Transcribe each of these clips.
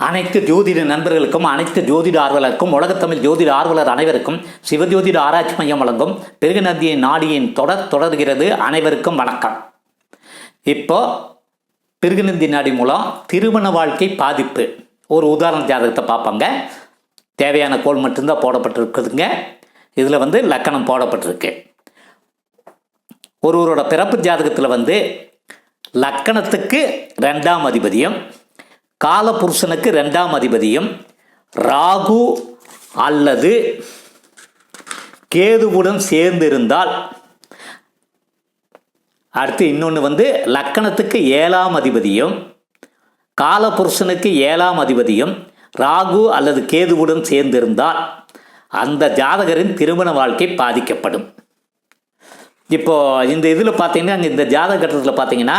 அனைத்து ஜோதிட நண்பர்களுக்கும் அனைத்து ஜோதிட ஆர்வலருக்கும் உலகத்தமிழ் ஜோதிட ஆர்வலர் அனைவருக்கும் சிவஜோதிட ஆராய்ச்சி மையம் வழங்கும் பிருகுநந்தியின் நாடியின் தொடர்கிறது. அனைவருக்கும் வணக்கம். இப்போ பிருகுநந்தி நாடி மூலம் திருமண வாழ்க்கை பாதிப்பு ஒரு உதாரண ஜாதகத்தை பார்ப்பாங்க. தேவையான கோள் மட்டும்தான் போடப்பட்டிருக்குதுங்க. இதில் லக்கணம் போடப்பட்டிருக்கு. ஒருவரோட பிறப்பு ஜாதகத்தில் லக்கணத்துக்கு 2ஆம் அதிபதியும் காலபுருஷனுக்கு 2ஆம் அதிபதியும் ராகு அல்லது கேதுவுடன் சேர்ந்து இருந்தால், அடுத்து இன்னொன்று லக்கணத்துக்கு 7ஆம் அதிபதியும் காலபுருஷனுக்கு 7ஆம் அதிபதியும் ராகு அல்லது கேதுவுடன் சேர்ந்திருந்தால் அந்த ஜாதகரின் திருமண வாழ்க்கை பாதிக்கப்படும். இப்போது இந்த இதில் பார்த்தீங்கன்னா, இந்த ஜாதக கட்டத்தில் பார்த்தீங்கன்னா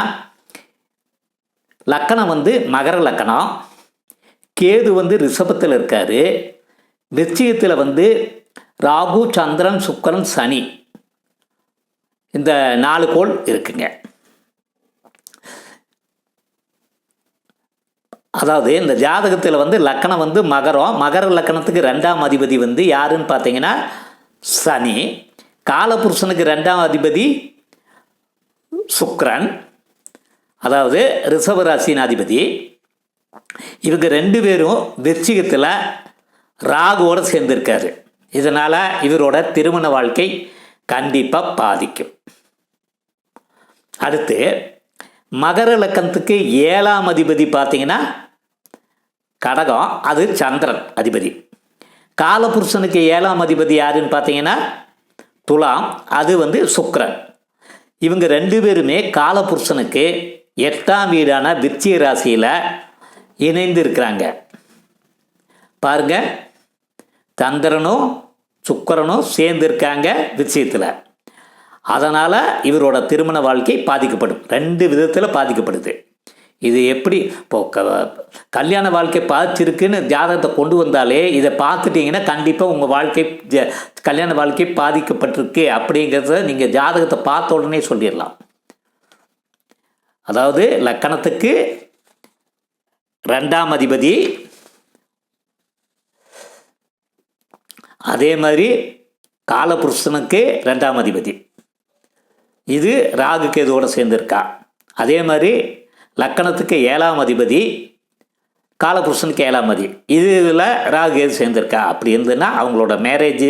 லக்கணம் மகர லக்கணம், கேது ரிஷபத்தில் இருக்கார், விருச்சிகத்தில் ராகு சந்திரன் சுக்கிரன் சனி, இந்த 4 கோள் இருக்குங்க. அதாவது இந்த ஜாதகத்தில் லக்கணம் மகரம், மகர லக்கணத்துக்கு 2ஆம் அதிபதி யாருன்னு பார்த்தீங்கன்னா சனி, காலபுருஷனுக்கு 2ஆம் அதிபதி சுக்கிரன், அதாவது ரிஷப ராசியின் அதிபதி. இவங்க 2 பேரும் விருச்சிகத்தில் ராகுவோடு சேர்ந்திருக்காரு. இதனால் இவரோட திருமண வாழ்க்கை கண்டிப்பாக பாதிக்கும். அடுத்து மகர லக்கணத்துக்கு 7ஆம் அதிபதி பார்த்தீங்கன்னா கடகம், அது சந்திரன் அதிபதி. காலபுருஷனுக்கு 7ஆம் அதிபதி யாருன்னு பார்த்தீங்கன்னா துலாம், அது சுக்கிரன். இவங்க 2 பேருமே காலபுருஷனுக்கு 8ஆம் வீடான விருச்சிக ராசியில் இணைந்து இருக்கிறாங்க. பாருங்க, சந்திரனும் சுக்கிரனும் சேர்ந்து இருக்காங்க விருச்சிகத்தில். அதனால் இவரோட திருமண வாழ்க்கை பாதிக்கப்படும். 2 விதத்தில் பாதிக்கப்படுது. இது எப்படி இப்போ கல்யாண வாழ்க்கை பாதிச்சிருக்குன்னு ஜாதகத்தை கொண்டு வந்தாலே இதை பார்த்துட்டிங்கன்னா கண்டிப்பாக உங்கள் வாழ்க்கை கல்யாண வாழ்க்கை பாதிக்கப்பட்டிருக்கு அப்படிங்கிறத நீங்கள் ஜாதகத்தை பார்த்த உடனே சொல்லிடலாம். அதாவது லக்கணத்துக்கு 2ஆம் அதிபதி, அதே மாதிரி காலபுருஷனுக்கு 2ஆம் அதிபதி, இது ராகு கேதுவோடு சேர்ந்துருக்கா. அதே மாதிரி லக்கணத்துக்கு 7ஆம் அதிபதி, காலபுருஷனுக்கு 7ஆம் அதிபதி, இதில் ராகு கேது சேர்ந்துருக்கா. அப்படி இருந்ததுன்னா அவங்களோட மேரேஜ்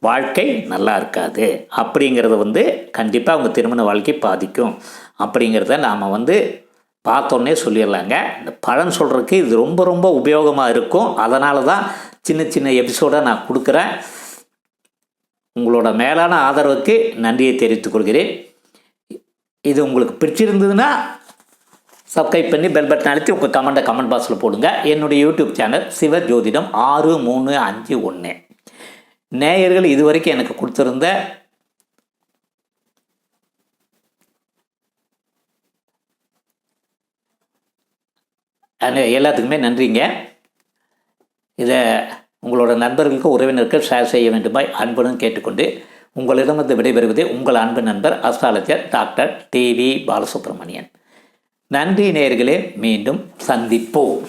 வாழ்க்கை நல்லா இருக்காது. அப்படிங்கிறத கண்டிப்பாக அவங்க திருமண வாழ்க்கை பாதிக்கும். அப்படிங்கிறத நாம் பார்த்தோன்னே சொல்லிடலாங்க. இந்த பலன் சொல்கிறதுக்கு இது ரொம்ப ரொம்ப உபயோகமாக இருக்கும். அதனால தான் சின்ன சின்ன எபிசோடை நான் கொடுக்குறேன். உங்களோட மேலான ஆதரவுக்கு நன்றியை தெரிவித்துக் கொள்கிறேன். இது உங்களுக்கு பிடிச்சிருந்ததுன்னா சப்ஸ்கிரைப் பண்ணி பெல் பட்டன் அழுத்தி உங்கள் கமெண்ட் பாக்ஸில் போடுங்க. என்னுடைய யூடியூப் சேனல் சிவஜோதிடம் 6351. நேயர்கள் இதுவரைக்கும் எனக்கு கொடுத்துருந்த எல்லாத்துக்குமே நன்றிங்க. இதை உங்களோட நண்பர்களுக்கு உறவினருக்கு ஷேர் செய்ய வேண்டுமாய் அன்புடன் கேட்டுக்கொண்டு உங்களிடமிருந்து விடைபெறுவது உங்கள் அன்பு நண்பர் அஸ்ட்ராலஜர் டாக்டர் டிவி பாலசுப்ரமணியன். நன்றி நேயர்களே, மீண்டும் சந்திப்போம்.